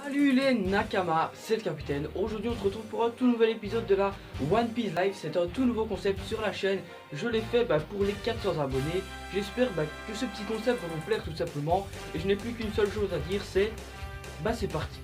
Salut les Nakama, c'est le capitaine. Aujourd'hui on se retrouve pour un tout nouvel épisode de la One Piece Live. C'est un tout nouveau concept sur la chaîne. Je l'ai fait pour les 400 abonnés. J'espère que ce petit concept va vous plaire tout simplement. Et je n'ai plus qu'une seule chose à dire, c'est c'est parti.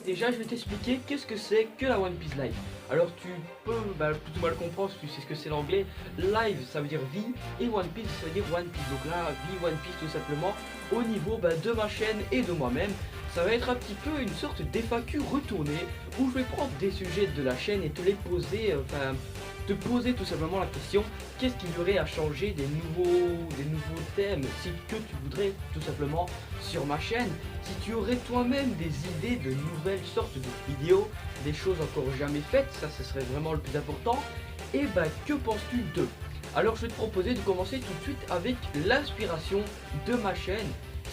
Déjà je vais t'expliquer qu'est-ce que c'est que la One Piece Live. Alors tu peux plutôt mal comprendre si tu sais ce que c'est l'anglais. Live ça veut dire vie et One Piece ça veut dire One Piece. Donc là vie One Piece tout simplement au niveau de ma chaîne et de moi-même. Ça va être un petit peu une sorte d'FAQ retournée où je vais prendre des sujets de la chaîne et te les poser, te poser tout simplement la question qu'est-ce qu'il y aurait à changer, des nouveaux thèmes si que tu voudrais tout simplement sur ma chaîne, si tu aurais toi-même des idées de nouvelles sortes de vidéos, des choses encore jamais faites, ça ce serait vraiment le plus important. Et que penses-tu d'eux? Alors je vais te proposer de commencer tout de suite avec l'inspiration de ma chaîne.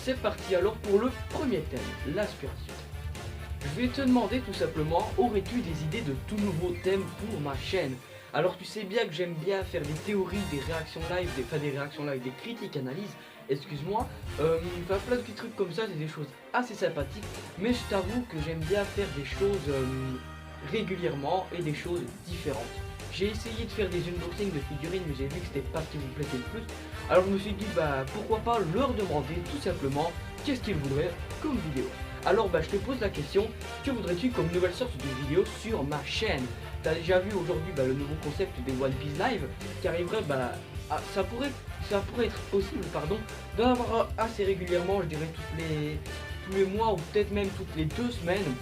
C'est parti alors pour le premier thème, l'inspiration. Je vais te demander tout simplement, aurais-tu des idées de tout nouveaux thèmes pour ma chaîne? Alors tu sais bien que j'aime bien faire des théories, des réactions live, des critiques, analyses, excuse-moi, plein de petits trucs comme ça, c'est des choses assez sympathiques, mais je t'avoue que j'aime bien faire des choses régulièrement et des choses différentes. J'ai essayé de faire des unboxings de figurines, mais j'ai vu que c'était pas ce qui vous plaisait le plus, alors je me suis dit pourquoi pas leur demander tout simplement qu'est-ce qu'ils voudraient comme vidéo. Alors je te pose la question, que voudrais-tu comme nouvelle sorte de vidéo sur ma chaîne? T'as déjà vu aujourd'hui le nouveau concept des One Piece Live qui arriverait, ça pourrait être possible d'en avoir assez régulièrement, je dirais tous les mois ou peut-être même toutes les 2 semaines.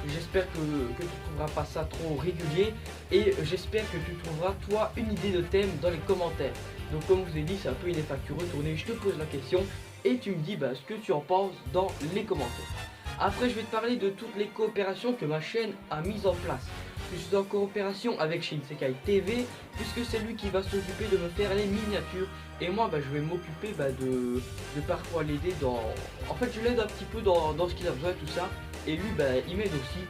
J'espère que tu ne trouveras pas ça trop régulier et j'espère que tu trouveras toi une idée de thème dans les commentaires. Donc comme je vous ai dit, c'est un peu une FAQ retournée, je te pose la question et tu me dis ce que tu en penses dans les commentaires. Après je vais te parler de toutes les coopérations que ma chaîne a mises en place. Je suis en coopération avec Shinsekai TV puisque c'est lui qui va s'occuper de me faire les miniatures et moi je vais m'occuper de parfois l'aider dans... En fait je l'aide un petit peu dans ce qu'il a besoin tout ça et lui il m'aide aussi.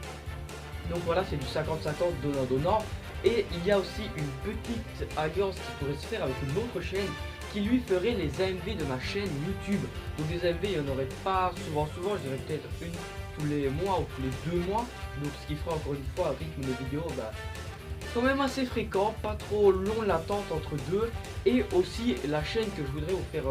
Donc voilà, c'est du 50-50 donnant-donnant. Et il y a aussi une petite alliance qui pourrait se faire avec une autre chaîne qui lui ferait les AMV de ma chaîne YouTube. Donc des AMV il n'y en aurait pas souvent, je dirais peut-être une tous les mois ou tous les 2 mois. Donc ce qui fera encore une fois un rythme de vidéo quand même assez fréquent, pas trop long l'attente entre deux. Et aussi la chaîne que je voudrais vous faire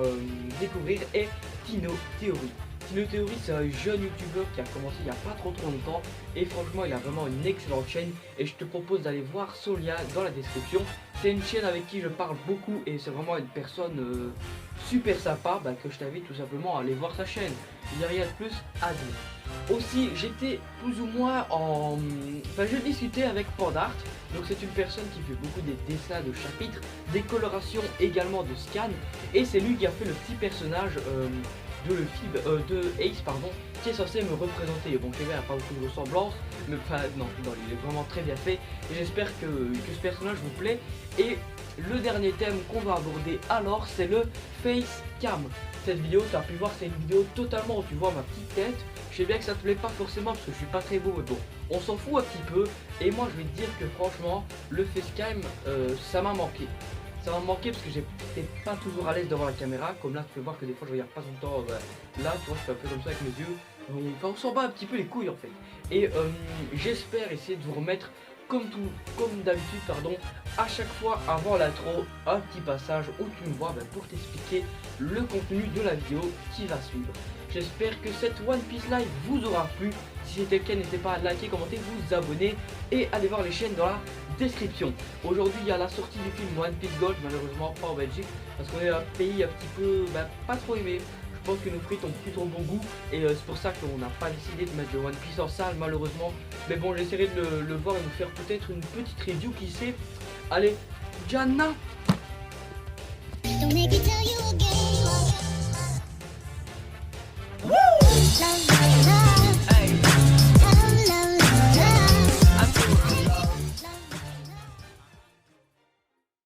découvrir est Tino Theory. Tino Theory c'est un jeune youtubeur qui a commencé il n'y a pas trop longtemps et franchement il a vraiment une excellente chaîne et je te propose d'aller voir son lien dans la description. C'est une chaîne avec qui je parle beaucoup et c'est vraiment une personne super sympa que je t'invite tout simplement à aller voir sa chaîne. Il n'y a rien de plus à dire. Aussi j'étais plus ou moins je discutais avec Pandart. Donc c'est une personne qui fait beaucoup des dessins de chapitres, des colorations également de scans et c'est lui qui a fait le petit personnage de Ace qui est censé me représenter. Bon, c'est vrai, il n'y a pas beaucoup de ressemblance, mais non, il est vraiment très bien fait et j'espère que ce personnage vous plaît. Et le dernier thème qu'on va aborder alors c'est le face cam. Cette vidéo, tu as pu voir, c'est une vidéo totalement où tu vois ma petite tête. Je sais bien que ça te plaît pas forcément parce que je suis pas très beau, mais bon, on s'en fout un petit peu. Et moi je vais te dire que franchement le facecam ça m'a manqué. Ça m'a manqué parce que j'étais pas toujours à l'aise devant la caméra. Comme là tu peux voir que des fois je regarde pas tout le temps là, tu vois, je fais un peu comme ça avec mes yeux. On s'en bat un petit peu les couilles en fait. Et j'espère essayer de vous remettre comme d'habitude à chaque fois avant l'intro un petit passage où tu me vois pour t'expliquer le contenu de la vidéo qui va suivre. J'espère que cette One Piece Live vous aura plu. Si c'était le cas, n'hésitez pas à liker, commenter, vous abonner et aller voir les chaînes dans la description. Aujourd'hui il y a la sortie du film One Piece Gold, malheureusement pas en Belgique parce qu'on est un pays un petit peu pas trop aimé. Je pense que nos frites ont plus trop bon goût et c'est pour ça qu'on n'a pas décidé de mettre le One Piece en salle malheureusement. Mais bon, j'essaierai de le voir et de faire peut-être une petite review qui sait. Allez, Jana. Woo!